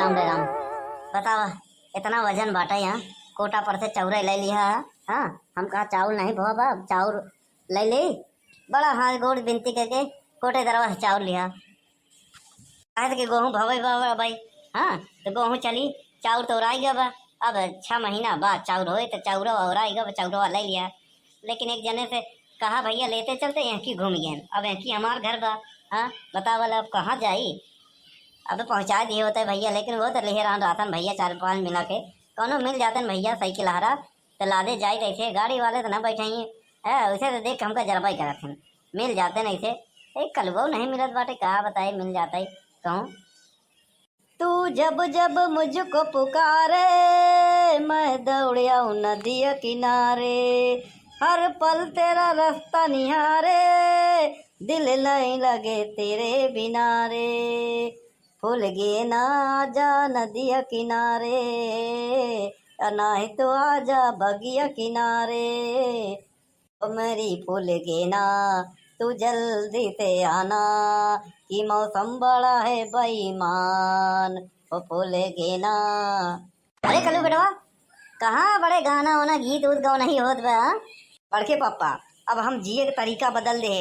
राम रे राम। बतावा इतना वजन बाटा यहाँ कोटा पर से चौरा ले लिया। हाँ हम कहा चावल नहीं भवा बाप चाउर ले ले। बड़ा हाथ गोड़ बिनती करके कोटे दरवा से चाउर लिया। कहा कि गेहूँ भवे बा भाई। हाँ तो गेहूँ चली चाउर तो उड़ाएगा बा। अब 6 महीना बाद चाउर होए तो चाउर उड़ाएगा चाउरवा ले लिया। लेकिन एक जने से कहा भैया लेते चलते यहाँ की घूम गए। अब यहाँ की हमार घर बा। हाँ बता वाला अब कहाँ जाई। अब पहुँचा दिए होते भैया लेकिन वो तो ले रातन भैया 4-5 मिला के कौनो मिल जाते भैया साइकिल हरा तो लादे जाए ऐसे गाड़ी वाले तो ना बैठे है वैसे तो देख हमका जरबा करत हैं मिल जाते नहीं थे। एक कलबो नहीं मिलत बाटे कहा बताए मिल जाता है कहूँ। तू जब जब मुझको पुकारे मैं दौड़ आऊं नदी किनारे हर पल तेरा रास्ता निहारे दिल नहीं लगे तेरे बिना रे भूल गए ना जा नदिया किनारे नहीं तो आजा बगिया किनारे ओ मेरी भूल गए ना तू जल्दी से आना कि मौसम बड़ा है बेईमान ओ भूल गए ना। अरे कलू बेटवा कहाँ बड़े गाना वाना गीत उत गाओ नहीं होत बा। बड़के पापा अब हम जिए के तरीका बदल दे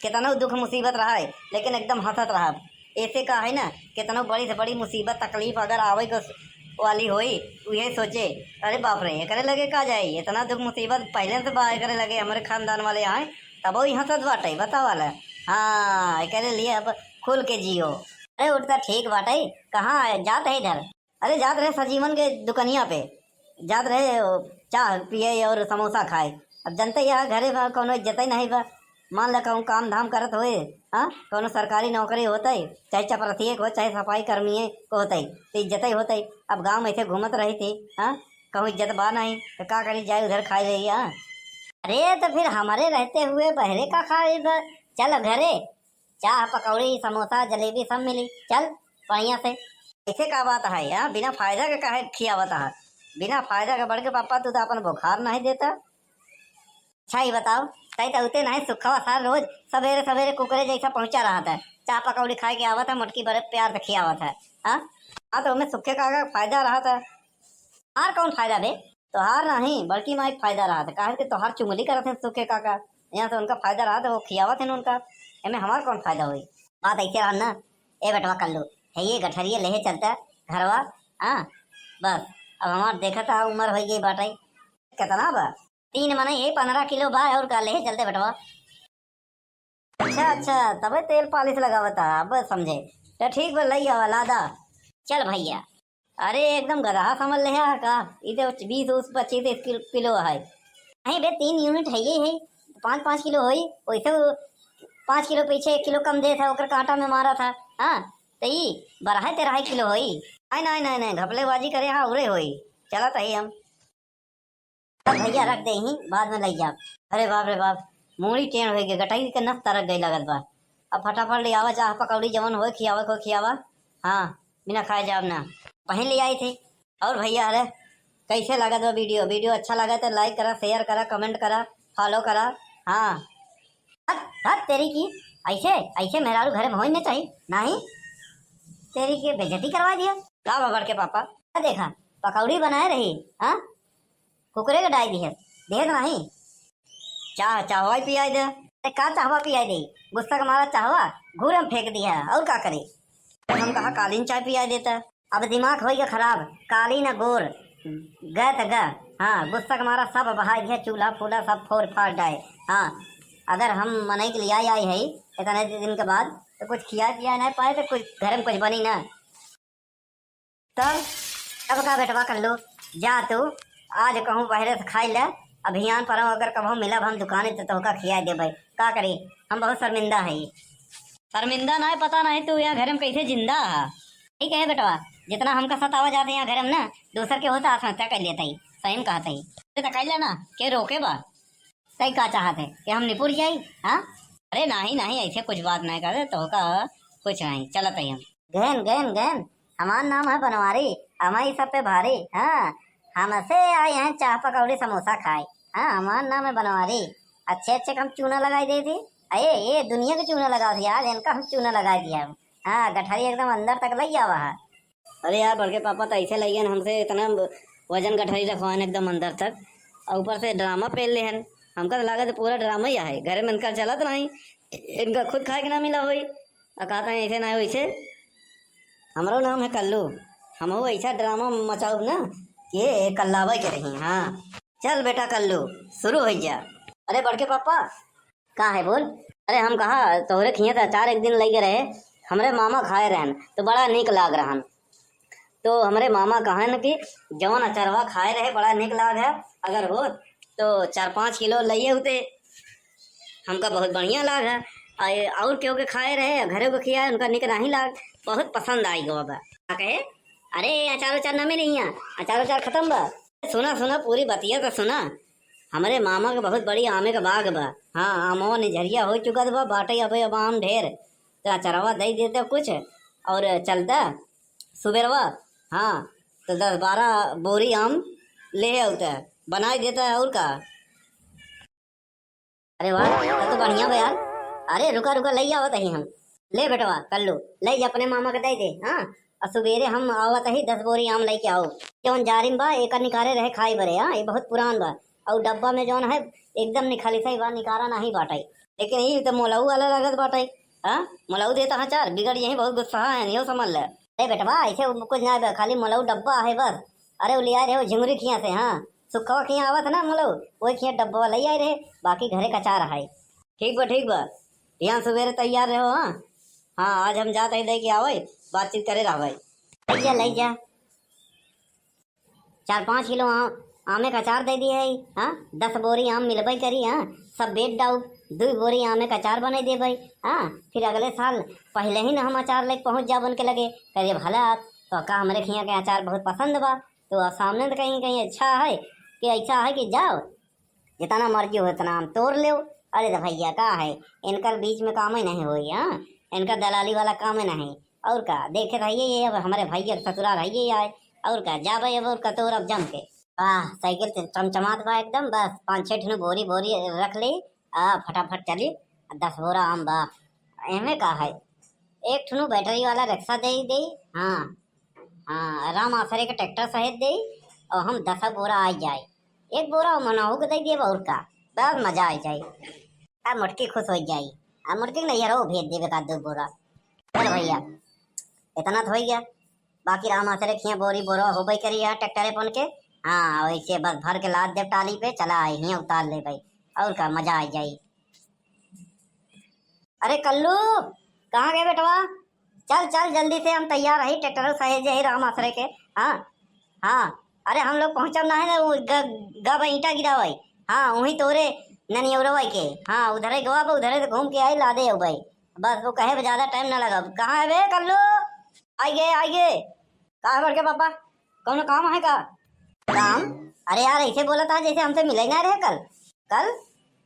कितना दुख मुसीबत रहा है लेकिन एकदम हंसत रहा। ऐसे का है ना कितना बड़ी से बड़ी मुसीबत तकलीफ अगर आवे वाली होई उहे सोचे अरे बाप रे करे लगे का जाए इतना दुख मुसीबत पहले से बाहर करे लगे हमारे खानदान वाले आए तब वो हंसत बाटे बता वाला। हाँ करे लिए अब खुल के जियो। अरे उठता ठीक बाटे कहाँ जात है इधर। अरे जात रहे सजीवन के दुकनिया पे जात रहे चाय पिए और समोसा खाए। अब जनते यहाँ घरे बा कोनो इज्जत ही नहीं बा। मान ला कहूँ काम धाम करत हुए हाँ कोनो सरकारी नौकरी होता है चाहे चपरसिए को चाहे सफाई कर्मी को होता है तो इज्जत ही होता है। अब गाँव में ऐसे घूमत रही थी हाँ कहूँ इज्जत बा नहीं तो क्या करी जाए उधर खाई रही। हाँ अरे तो फिर हमारे रहते हुए बहरे का खाए चल घरे चाह पकौड़ी समोसा जलेबी सब मिली चल बढ़िया से। ऐसे का बात है यार बिना फायदा के काहे खियावता है बिना फायदा के बढ़ के पापा तू तो अपन बुखार नहीं देता। अच्छा ही बताओ कहीं तो उते नहीं सुखा सार रोज सवेरे सवेरे कुकरे जैसा पहुंचा रहा था चाह पकौड़ी खा के आवा था मुटकी बड़े प्यार से खियावा था। हाँ तो उनमें सुखे का फायदा रहा था। हार कौन फायदा बे तोहार नहीं बल्कि माँ फायदा रहा था कहा कि तोहार चुंगली करत है सुखे काका यहाँ से उनका फायदा रहा था वो खियावा थे उनका एमे हमार कौन फायदा हुई। बात ऐसे रहा ना ए बेटवा कर लो है ये गठरिये लेहे चलता घरवा। हाँ बस अब हमार देखा था उम्र हो गई बाटाई कितना बा 3 मने ये 15 किलो बा और का लेहे चलते बेटवा। अच्छा तबे तेल पालिश लगावता अब समझे तो ठीक बा लई आवा लादा चल भैया। अरे एकदम गधा समझ ले का इधर 20-25 किलो है नहीं बे 3 यूनिट है ये है 5-5 किलो हुई वैसे 5 किलो पीछे 1 किलो कम दे था कांटा में मारा था। हाँ तो ये 12-13 किलो हुई नहीं घपलेबाजी करे हाँ उरे हुई चला तही हम तब भैया रख दे ही बाद में लग जा। अरे बाप रे बाप मूड़ी टेढ़ हो गई गटाई के नस तरक गई लगत बा। अब फटाफट ले आवा चाह पकौड़ी जवन हो खियावा को खियावा। हाँ बिना खाए जाब ना पहले ले आई थी। और भैया अरे कैसे लगा दो वीडियो अच्छा लगा तो लाइक करा शेयर करा कमेंट करा फॉलो करा। हाँ हट तेरी की ऐसे ऐसे मेहरारू घरे भोज में चाहिए नहीं तेरी की बेइज्जती करवा दिया का बबर के पापा देखा पकौड़ी बनाए रही। हाँ कुकरे के डाई दी है देख नहीं चाहवा पिया दे का चाहवा पिया दे गुस्सा का मारा चाहवा घूर हम फेंक दिया और का करे हम कहा कालीन चाय पिया देता। अब दिमाग हो गया खराब काली न गोर गए तो ग। हाँ गुस्सा का मारा सब बहा दिया चूल्हा फूला सब फोड़ फाड़ डाए। हाँ अगर हम मनाई के लिए आई है इतने दिन के बाद तो कुछ खिया पिया नहीं पाए तो कुछ घर में कुछ बनी ना तब अब का बेटवा कर लो जा तू आज कहूँ पहले से खाई ले अभियान पर अगर कभी मिला हम दुकाने तो का खिया दे भाई का करी हम बहुत शर्मिंदा है। शर्मिंदा ना है पता नहीं तू यहाँ घर में कैसे जिंदा है ठीक है बेटवा जितना हमका सतावा जाते यहाँ घर में ना दूसर के होता आत्महत्या कर लेता ही सही में कहता ही तो कर लेना के रोके बा सही का चाहते कि हम निपुर जाये। हाँ अरे नहीं ऐसे कुछ बात नहीं करे तो का कुछ नहीं चलत ही हम गैन हमार नाम है बनवारी हमारी सब पे भारी। हाँ हमसे आए हैं चाह पकौड़ी समोसा खाए। हाँ हमार नाम है बनवारी अच्छे हम चूना लगाई दे थी अये ये दुनिया के चूना लगा दिया आज इनका हम चूना लगा दिया। हाँ गठरी एकदम अंदर तक लग गया वहाँ अरे यार बड़के पापा तो ऐसे लगे हमसे इतना वजन गठरी रखवान एकदम अंदर तक, और ऊपर से ड्रामा पेल ले हन। हमका तो लगा पूरा ड्रामा ही है, घर में इनका चलत नहीं, इनका खुद खाए के ना मिला हुई और कहता है ऐसे ना वैसे। हमारा नाम है कल्लू, हम हो ऐसा ड्रामा मचाऊ ना ये कल्लावा के रही। हाँ चल बेटा कल्लू शुरू हो जा। अरे बड़के पापा कहाँ है बोल। अरे हम कहा तोहरे खिए था अचार एक दिन लगे रहे, हमरे मामा खाए रहन तो बड़ा निक लाग रहन। तो हमारे मामा कहा न कि जवन अचरवा खाए रहे बड़ा निक लाग है, अगर हो तो 4-5 किलो लइए होते, हमका बहुत बढ़िया लाग है। और क्यों के खाए रहे घरे को खिया उनका निक नहीं लाग, बहुत पसंद आई गो बाबा। क्या कहे अरे अचार उचार न मिली यहाँ, अचार उचार खत्म बा। सुना सुना पूरी बतिया तो सुना। हमारे मामा के बहुत बड़ी आमे का बाग बा। हाँ आमो निझरिया हो चुका बा, बाटे अब आम ढेर, तो अचरवा दे देते कुछ और चलता सुबेरवा। हाँ तो 10-12 बोरी आम ले आता है, बना देता है। और का अरे वाह तब तो बढ़िया बा यार। अरे रुका रुका लई आवत ही हम, ले बेटवा कल्लू ले जा अपने मामा के दे दे। हाँ और सुबेरे हम आवत ही 10 बोरी आम लेके आओ। जौन जारिम बा एक निकारे रहे खाई बरे। हाँ ये बहुत पुरान बा, और डब्बा में जौन है एकदम निखाली सही बा, निकारा नहीं बाटाई, लेकिन ये तो मोलाऊ वाला लगत बाटाई। हाँ मोलाऊ देता हाँ चार बिगड़ यही बहुत गुस्सा है, यो समझ ले। अरे बेटवा ऐसे कुछ ना बा, खाली मोलाऊ डब्बा है बस। अरे वो ले आए रहे वो झिंगुरी खिया से। हाँ सुखवा खिया आवत ना मोलाऊ, वही खिया डब्बा ले आए रहे, बाकी घरे का चार है। ठीक बा यहाँ सवेरे तैयार रहो। हाँ हाँ आज हम जाते ही दे के आवे, बातचीत करे रहे। ले जा 4-5 किलो आमे का अचार दे दिए है। हाँ 10 बोरी आम मिलबई करी। हाँ सब बेच डाउ 2 बोरी आमे का अचार बना दे भाई। हाँ फिर अगले साल पहले ही ना हम अचार लेके पहुँच जा बन के लगे करिए भला। तो का हमारे खिया के अचार बहुत पसंद बा, तो सामने तो कहीं कहीं अच्छा है कि ऐसा है कि जाओ जितना मर्जी हो उतना आम तोड़ लो। अरे तो भैया का है इनका बीच में काम ही नहीं हुई। हाँ इनका दलाली वाला काम ही नहीं। और का देखे रहिए ये अब हमारे भैया ससुराल रहिए आए। और का जा भाई अब और कतोर अब जम के। साइकिल चमचमात बा एकदम, बस 5-6 बोरी बोरी रख ली। फटाफट चली 10 बोरा आम बा। एमे का है एक ठुनु बैटरी वाला रिक्शा दे दे। हाँ हाँ राम आसरे के ट्रैक्टर सहित दे, और हम 10 बोरा आ जाए। एक बोरा मनाऊ के दे दिए और का बस मजा आ जाए। अब मुटकी खुश हो जाए। अब मुटकी नहीं यार वो भेज देवे का 2 बोरा। चल भैया इतना तो हो गया, बाकी राम आसरे खिया बोरी बोरा हो भाई करी है ट्रैक्टरे पन के। हाँ वैसे बस भर के लाद दे टाली पे, चला यहीं उतार ले भाई, और का मजा आ जाए। अरे कल्लू कहाँ गए बेटवा, चल चल जल्दी से हम तैयार रही, ट्रैक्टर सहेज है राम आसरे के। हाँ हाँ अरे हम लोग पहुँचब ना है ना वो गब ईंटा गिरा भाई। हाँ वहीं तोरे ननियौरा भाई के। हाँ उधर ही गवा उधर से घूम के आई लादे हो भाई, बस वो कहे ज्यादा टाइम ना लगा। कहाँ है बे कल्लू, आइए कहाँ है बड़के पापा, कौन काम है का काम। अरे यार ऐसे बोला था जैसे हमसे मिले ना रहे कल। कल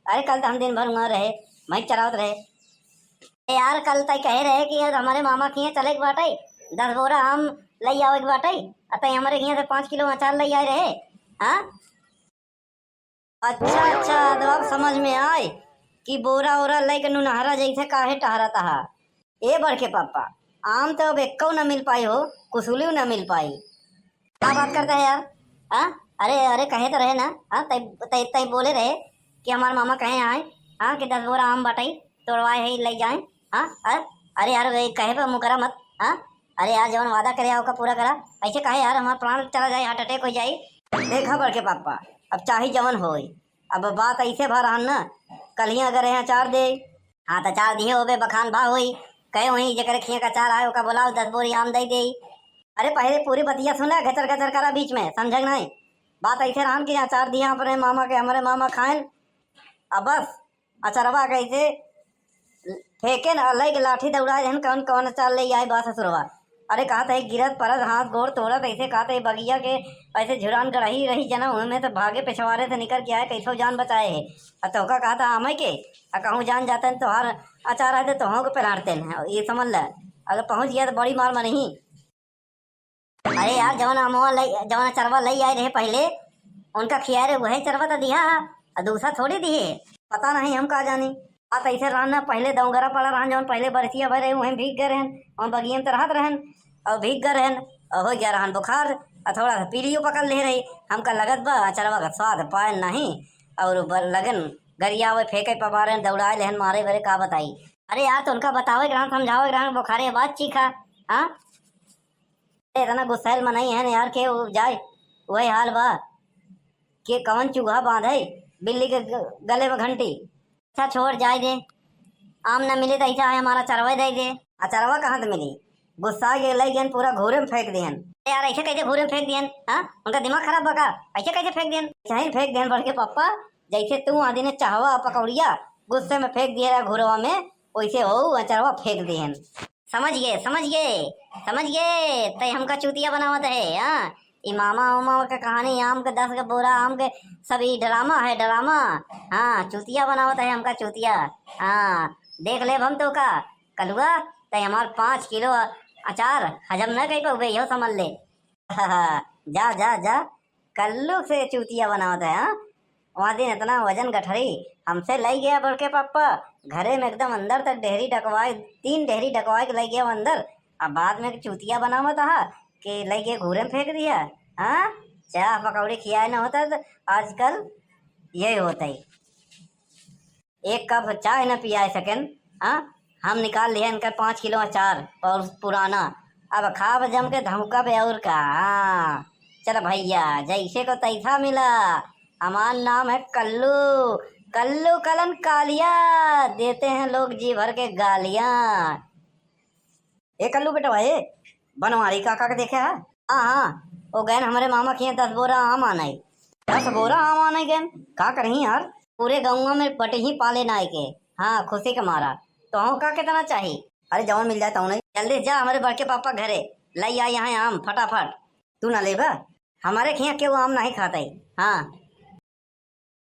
अरे कल तो हम दिन भर वहाँ रहे, वहीं चरावत रहे। यार कल तय कहे रहे कि हमारे मामा किए चले के बाटे 10 बोरा हम ले आओ के बाटे, अतः हमारे यहाँ से 5 किलो अचार ले आए रहे। हाँ अच्छा तो अब समझ में आए कि बोरा ओरा लेके नुनहरा जैसे काहे टहरा तहा। ए बड़के पापा आम तो अब एक न मिल पाई हो, कुसुली न मिल पाई। क्या बात करता है यार। हाँ अरे अरे कहे तो रहे ना। हाँ तय तय बोले रहे कि हमारे मामा कहे आए। हाँ कि 10 बोरा आम बाटाई तोड़वाए है ले जाए। हाँ अरे यार कहे पे मुँह करा मत। हाँ अरे यार जवन वादा करे का पूरा करा, ऐसे कहे यार हमारा प्राण चला जाए, हार्ट अटैक हो जाए। देखा बड़के पापा अब चाहे जवन हो, अब बात ऐसे भर रहन ना, कल ही अगर यहाँ अचार दे। हाँ तो अचार दिए हो बखान भा हुई कहे वहीं जकर खिया का अचार आए का बोलाओ 10 बोरी आम दे दे। अरे पहले पूरी बतिया सुना, गचर गचर करा बीच में समझ नहीं। बात ऐसे रहन कि अचार दिया अपने मामा के, हमारे मामा खाएं अब बस अचारवा कैसे फेंके न अलग लाठी दौड़ा जन कौन कौन अचार ले आए बस ससुरवा। अरे कहा था गिरत परत हाथ गोड़ तोड़त ऐसे कहा था बगिया के ऐसे झुरान गड़ही रही जना उनमें तो भागे पिछवाड़े से निकल के आए कैसो जान बचाए है। और तोहका कहा था आमे के कहूँ जान जाते हैं तोहार अचार आते तो के पहलाड़ते हैं, ये समझ ल अगर पहुँच गया तो बड़ी मार में नहीं। अरे यार जवन चरवा ले आए रहे पहले उनका खिया रहे वही चरवा तो दिया और दूसरा थोड़ी दिए, पता नहीं हम कहा जानी। बात ऐसे रहना पहले दौगरा पड़ा रहन जौन पहले बरसिया भरे वहीं भीग गए रहन और बगिया में तो रहत रहन और भीग गए रहन हो गया रहन बुखार और थोड़ा सा पीलियो पकड़ ले रही। हमका लगत बा अचरवा का स्वाद पाए नहीं और लगन गरिया हुए फेंके पवारे दौड़ाए लेहन मारे बरे का बताई। अरे यार तो उनका बतावे ग्रहण समझावे ग्रहण बुखारे बात चीखा। हाँ इतना गुस्सैल मनाई है यार के वो जाए वही हाल बा के कवन चूहा बांधे बिल्ली के गले में घंटी। अच्छा छोड़ जाए दे आम न मिले तो ऐसा है हमारा चरवा दे दे। चरवा कहाँ से मिली गुस्सा के लई गन पूरा घूरे में फेंक दिहन। यार ऐसे कैसे घूरे में फेंक दिहन। हाँ उनका दिमाग खराब बका ऐसे कैसे फेंक दिहन। चाहे फेंक दिहन बढ़ के पप्पा जैसे तू आदि ने चाहवा पकौड़िया गुस्से में फेंक दिया घुरवा में वैसे हो चरवा फेंक दिहन। समझ गए समझ गए समझ गए तय हमका चूतिया बनावत है। हाँ ये मामा उमा का कहानी आम के 10 का बोरा आम के सभी ड्रामा है ड्रामा। हाँ चूतिया बनावत है हमका चूतिया। हाँ देख ले हम तो का कलुआ तय हमार 5 किलो अचार हजम न कही पे यो समझ ले। जा जा जा कल्लू से चूतिया बनावत है। हाँ वहाँ दिन इतना वजन गठरी हमसे लाई गया बढ़ के पापा घरे में एकदम अंदर तक डेहरी डकवाए 3 डेहरी डकवाए के लाई गया अंदर। अब बाद में चूतिया बनावत हा कि लाई गया घूरे में फेंक दिया। हाँ चाह पकौड़ी खियाए न होता तो आजकल यही होता ही 1 कप चाय न पियाए सकें। हाँ हम निकाल लिया इनका 5 किलो अचार और पुराना अब खाब जम के धमका पे और का। हाँ चल भैया जैसे को तैसा मिला। हमारा नाम है कल्लू कल्लू कलन कालिया देते हैं लोग जी भर के गालियां। ए कल्लू बेटा भाई बनवारी काका के देखे है। हाँ हाँ वो गैन हमारे मामा किए 10 बोरा आम आना 10 बोरा आम आना गैन का करही यार पूरे गाँव में पटे ही पाले नाय के। हाँ खुशी के मारा तो हम का कितना चाहिए। अरे जवन मिल जाए तो नहीं जल्दी जा हमारे बड़के पापा घरे लाई आ यहाँ आम फटाफट तू ना लेबा हमारे खिया के वो आम नहीं खाता। हाँ